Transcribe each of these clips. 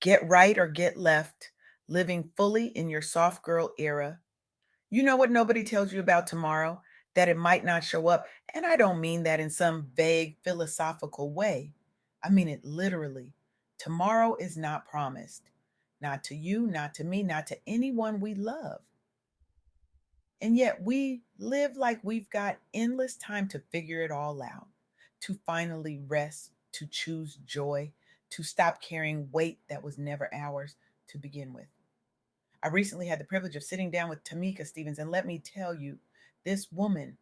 Get right or get left, living fully in your soft girl era. You know what nobody tells you about tomorrow? That it might not show up. And I don't mean that in some vague philosophical way. I mean it literally. Tomorrow is not promised. Not to you, not to me, not to anyone we love. And yet we live like we've got endless time to figure it all out, to finally rest, to choose joy, to stop carrying weight that was never ours to begin with. I recently had the privilege of sitting down with Tameka Stephens, and let me tell you, this woman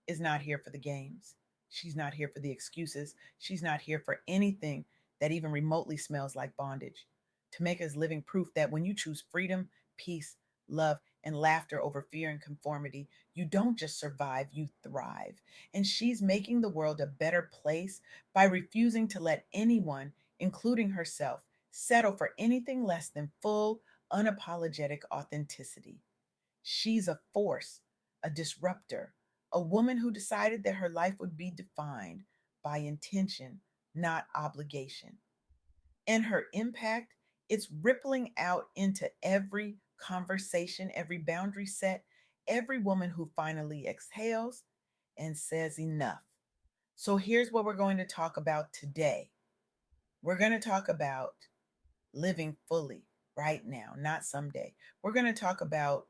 is not here for the games. She's not here for the excuses. She's not here for anything that even remotely smells like bondage. Tameka is living proof that when you choose freedom, peace, love, and laughter over fear and conformity, you don't just survive, you thrive. And she's making the world a better place by refusing to let anyone, including herself, settle for anything less than full, unapologetic authenticity. She's a force, a disruptor, a woman who decided that her life would be defined by intention, not obligation. And her impact, it's rippling out into every conversation, every boundary set, every woman who finally exhales and says enough. So here's what we're going to talk about today. We're going to talk about living fully right now, not someday. We're going to talk about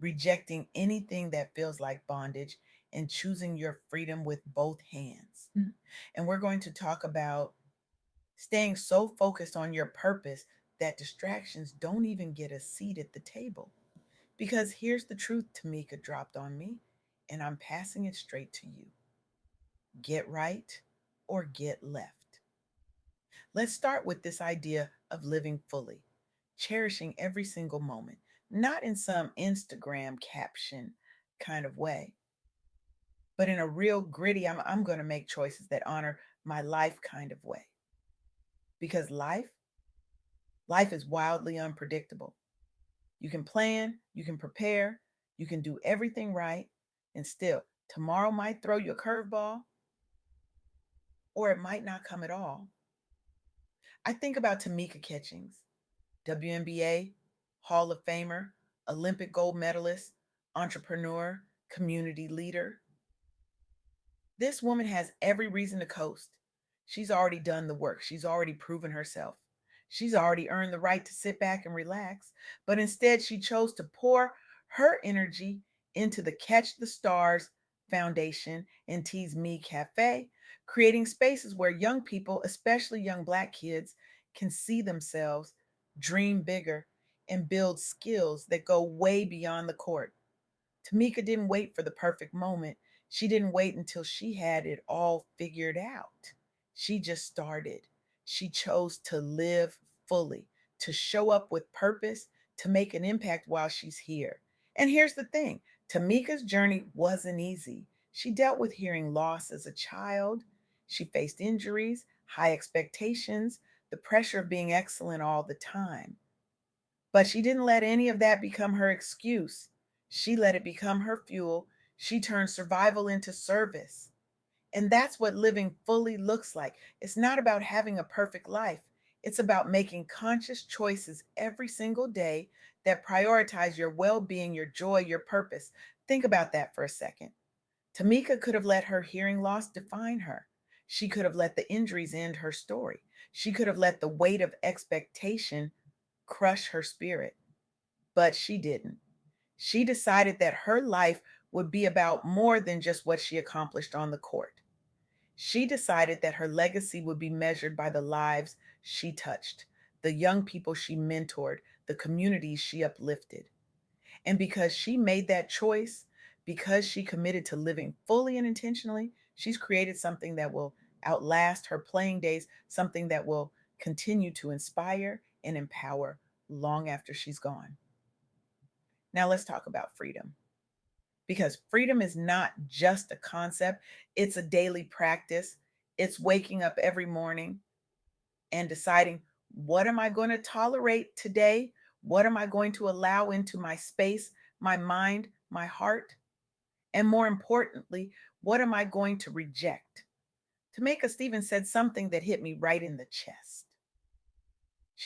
rejecting anything that feels like bondage and choosing your freedom with both hands. And we're going to talk about staying so focused on your purpose that distractions don't even get a seat at the table. Because here's the truth Tameka dropped on me, and I'm passing it straight to you. Get right or get left. Let's start with this idea of living fully, cherishing every single moment, not in some Instagram caption kind of way, but in a real gritty, I'm going to make choices that honor my life kind of way. Because life is wildly unpredictable. You can plan, you can prepare, you can do everything right, and still, tomorrow might throw you a curveball or it might not come at all. I think about Tameka Catchings, WNBA, Hall of Famer, Olympic gold medalist, entrepreneur, community leader. This woman has every reason to coast. She's already done the work, she's already proven herself. She's already earned the right to sit back and relax, but instead she chose to pour her energy into the Catch the Stars Foundation and Tease Me Cafe, creating spaces where young people, especially young Black kids, can see themselves, dream bigger, and build skills that go way beyond the court. Tameka didn't wait for the perfect moment. She didn't wait until she had it all figured out. She just started. She chose to live fully, to show up with purpose, to make an impact while she's here. And here's the thing, Tameka's journey wasn't easy. She dealt with hearing loss as a child. She faced injuries, high expectations, the pressure of being excellent all the time. But she didn't let any of that become her excuse. She let it become her fuel. She turned survival into service. And that's what living fully looks like. It's not about having a perfect life, it's about making conscious choices every single day that prioritize your well being, your joy, your purpose. Think about that for a second. Tameka could have let her hearing loss define her. She could have let the injuries end her story. She could have let the weight of expectation crush her spirit. But she didn't. She decided that her life would be about more than just what she accomplished on the court. She decided that her legacy would be measured by the lives she touched, the young people she mentored, the communities she uplifted. And because she made that choice, because she committed to living fully and intentionally, she's created something that will outlast her playing days, something that will continue to inspire and empower long after she's gone. Now let's talk about freedom. Because freedom is not just a concept, it's a daily practice. It's waking up every morning and deciding, what am I going to tolerate today? What am I going to allow into my space, my mind, my heart? And more importantly, what am I going to reject? Tameka Stevens said something that hit me right in the chest.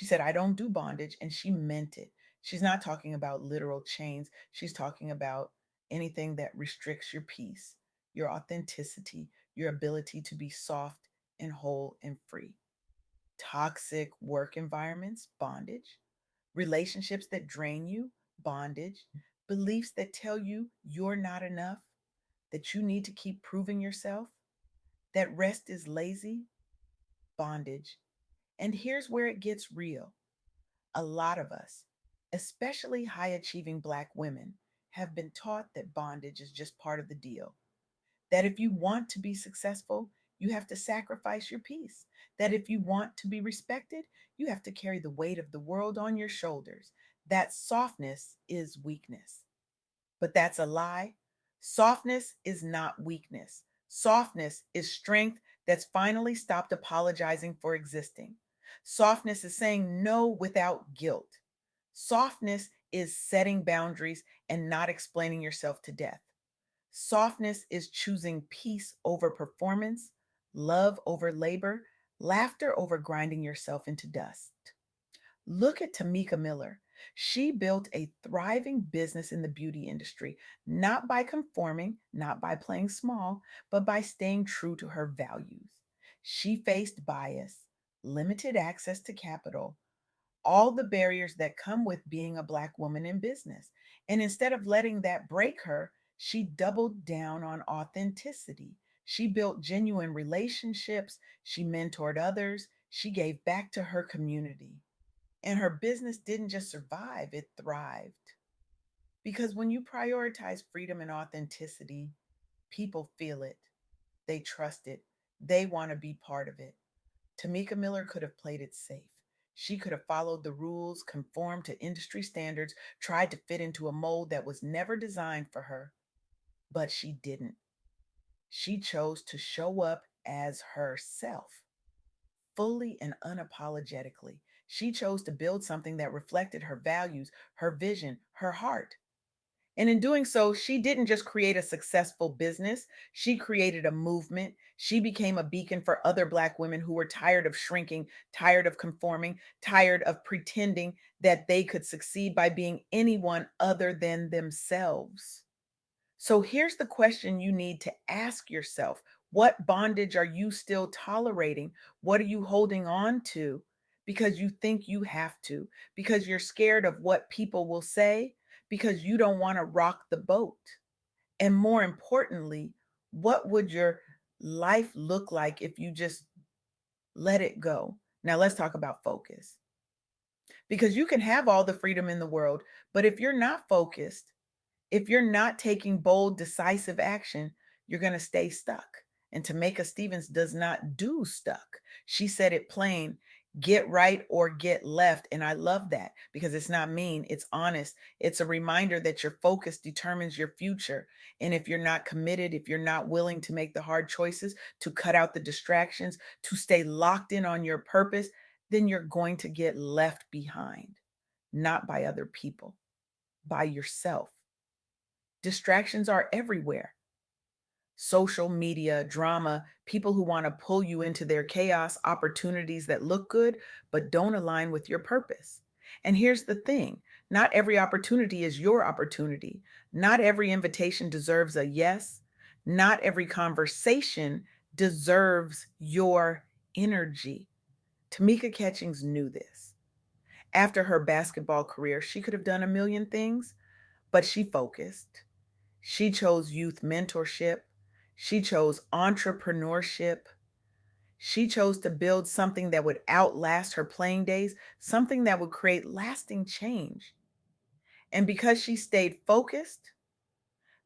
She said, I don't do bondage. And she meant it. She's not talking about literal chains. She's talking about anything that restricts your peace, your authenticity, your ability to be soft and whole and free. Toxic work environments, bondage. Relationships that drain you, bondage. Beliefs that tell you you're not enough, that you need to keep proving yourself, that rest is lazy, bondage. And here's where it gets real. A lot of us, especially high achieving Black women, have been taught that bondage is just part of the deal. That if you want to be successful, you have to sacrifice your peace. That if you want to be respected, you have to carry the weight of the world on your shoulders. That softness is weakness. But that's a lie. Softness is not weakness. Softness is strength that's finally stopped apologizing for existing. Softness is saying no without guilt. Softness is setting boundaries and not explaining yourself to death. Softness is choosing peace over performance, love over labor, laughter over grinding yourself into dust. Look at Tameka Miller. She built a thriving business in the beauty industry, not by conforming, not by playing small, but by staying true to her values. She faced bias, limited access to capital, all the barriers that come with being a Black woman in business. And instead of letting that break her, she doubled down on authenticity. She built genuine relationships, she mentored others, she gave back to her community. And her business didn't just survive, it thrived. Because when you prioritize freedom and authenticity, people feel it, they trust it, they want to be part of it. Tameka Miller could have played it safe. She could have followed the rules, conformed to industry standards, tried to fit into a mold that was never designed for her, but she didn't. She chose to show up as herself, fully and unapologetically. She chose to build something that reflected her values, her vision, her heart. And in doing so, she didn't just create a successful business, she created a movement. She became a beacon for other Black women who were tired of shrinking, tired of conforming, tired of pretending that they could succeed by being anyone other than themselves. So here's the question you need to ask yourself. What bondage are you still tolerating? What are you holding on to because you think you have to? Because you're scared of what people will say? Because you don't want to rock the boat? And more importantly, what would your life look like if you just let it go? Now, let's talk about focus. Because you can have all the freedom in the world, but if you're not focused, if you're not taking bold, decisive action, you're going to stay stuck. And Tameka Stephens does not do stuck. She said it plain, get right or get left. And I love that because it's not mean, it's honest. It's a reminder that your focus determines your future. And if you're not committed, if you're not willing to make the hard choices, to cut out the distractions, to stay locked in on your purpose, then you're going to get left behind, not by other people, by yourself. Distractions are everywhere. Social media, drama, people who want to pull you into their chaos, opportunities that look good but don't align with your purpose. And here's the thing, not every opportunity is your opportunity. Not every invitation deserves a yes. Not every conversation deserves your energy. Tameka Catchings knew this. After her basketball career, she could have done a million things, but she focused. She chose youth mentorship. She chose entrepreneurship. She chose to build something that would outlast her playing days, something that would create lasting change. And because she stayed focused,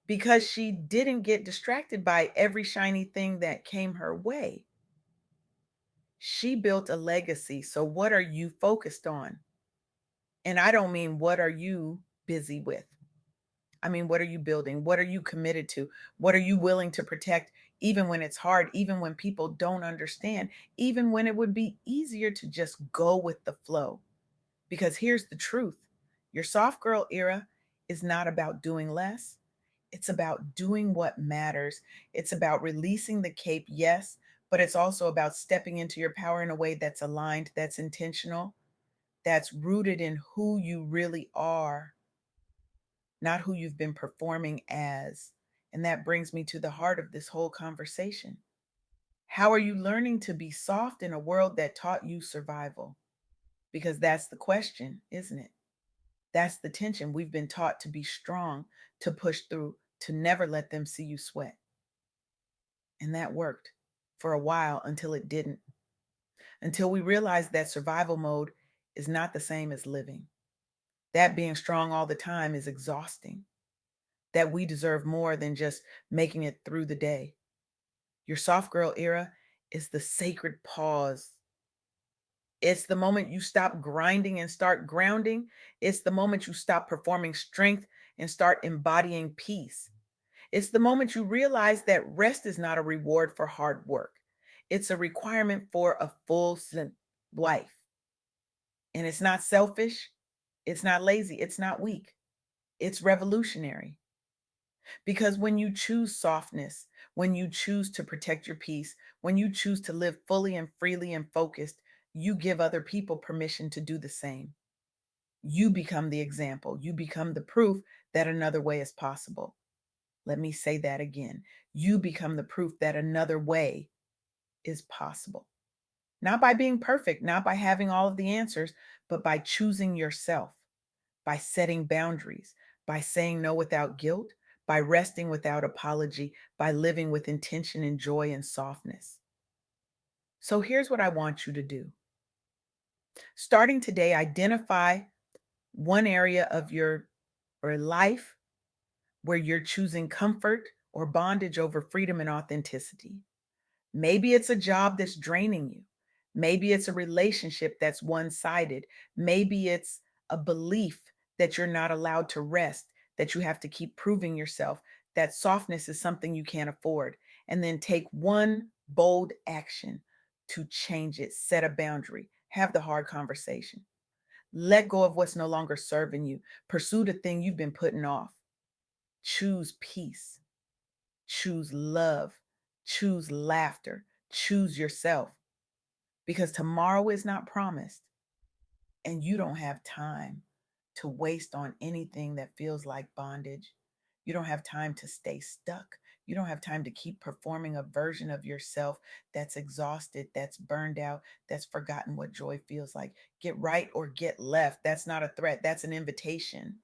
because she didn't get distracted by every shiny thing that came her way, she built a legacy. So, what are you focused on? And I don't mean what are you busy with? I mean, what are you building? What are you committed to? What are you willing to protect, even when it's hard, even when people don't understand, even when it would be easier to just go with the flow? Because here's the truth, your soft girl era is not about doing less, it's about doing what matters. It's about releasing the cape, yes, but it's also about stepping into your power in a way that's aligned, that's intentional. that's rooted in who you really are, not who you've been performing as. And that brings me to the heart of this whole conversation. How are you learning to be soft in a world that taught you survival? Because that's the question, isn't it? That's the tension. We've been taught to be strong, to push through, to never let them see you sweat. And that worked for a while until it didn't, until we realized that survival mode is not the same as living. That being strong all the time is exhausting, that we deserve more than just making it through the day. Your soft girl era is the sacred pause. It's the moment you stop grinding and start grounding. It's the moment you stop performing strength and start embodying peace. It's the moment you realize that rest is not a reward for hard work. It's a requirement for a life. And it's not selfish. It's not lazy. It's not weak. It's revolutionary. Because when you choose softness, when you choose to protect your peace, when you choose to live fully and freely and focused, you give other people permission to do the same. You become the example. You become the proof that another way is possible. Let me say that again. You become the proof that another way is possible. Not by being perfect, not by having all of the answers, but by choosing yourself, by setting boundaries, by saying no without guilt, by resting without apology, by living with intention and joy and softness. So here's what I want you to do. Starting today, identify one area of your or life where you're choosing comfort or bondage over freedom and authenticity. Maybe it's a job that's draining you. Maybe it's a relationship that's one sided. Maybe it's a belief that you're not allowed to rest, that you have to keep proving yourself, that softness is something you can't afford. And then take one bold action to change it, set a boundary, have the hard conversation. Let go of what's no longer serving you. Pursue the thing you've been putting off. Choose peace. Choose love. Choose laughter. Choose yourself because tomorrow is not promised and you don't have time to waste on anything that feels like bondage. You don't have time to stay stuck. You don't have time to keep performing a version of yourself that's exhausted, that's burned out, that's forgotten what joy feels like. Get right or get left. That's not a threat, that's an invitation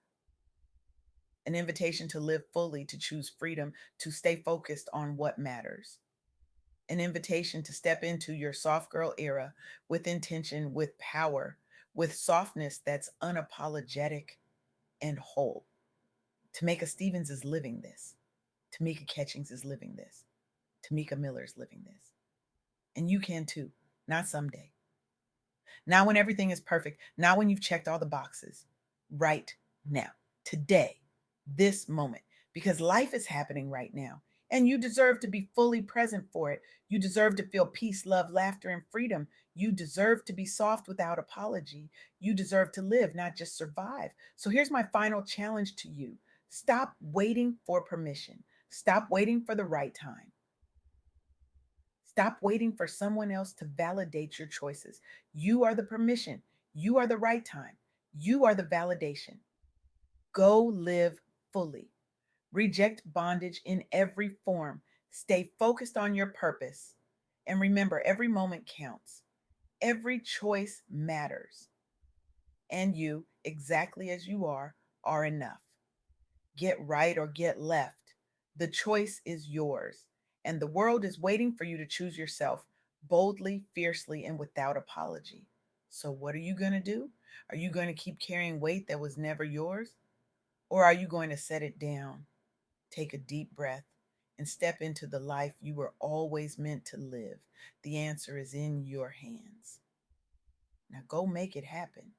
to live fully, to choose freedom, to stay focused on what matters. An invitation to step into your soft girl era with intention, with power, with softness that's unapologetic and whole. Tameka Stephens is living this. Tameka Catchings is living this. Tamika Miller is living this. And you can too, not someday. Not when everything is perfect, not when you've checked all the boxes. Right now, today, this moment, because life is happening right now. And you deserve to be fully present for it. You deserve to feel peace, love, laughter, and freedom. You deserve to be soft without apology. You deserve to live, not just survive. So here's my final challenge to you: stop waiting for permission, stop waiting for the right time. Stop waiting for someone else to validate your choices. You are the permission. You are the right time. You are the validation. Go live fully. Reject bondage in every form. Stay focused on your purpose. And remember, every moment counts. Every choice matters. And you, exactly as you are enough. Get right or get left. The choice is yours, and the world is waiting for you to choose yourself boldly, fiercely, and without apology. So, what are you going to do? Are you going to keep carrying weight that was never yours? Or are you going to set it down, take a deep breath, and step into the life you were always meant to live? The answer is in your hands. Now, go make it happen.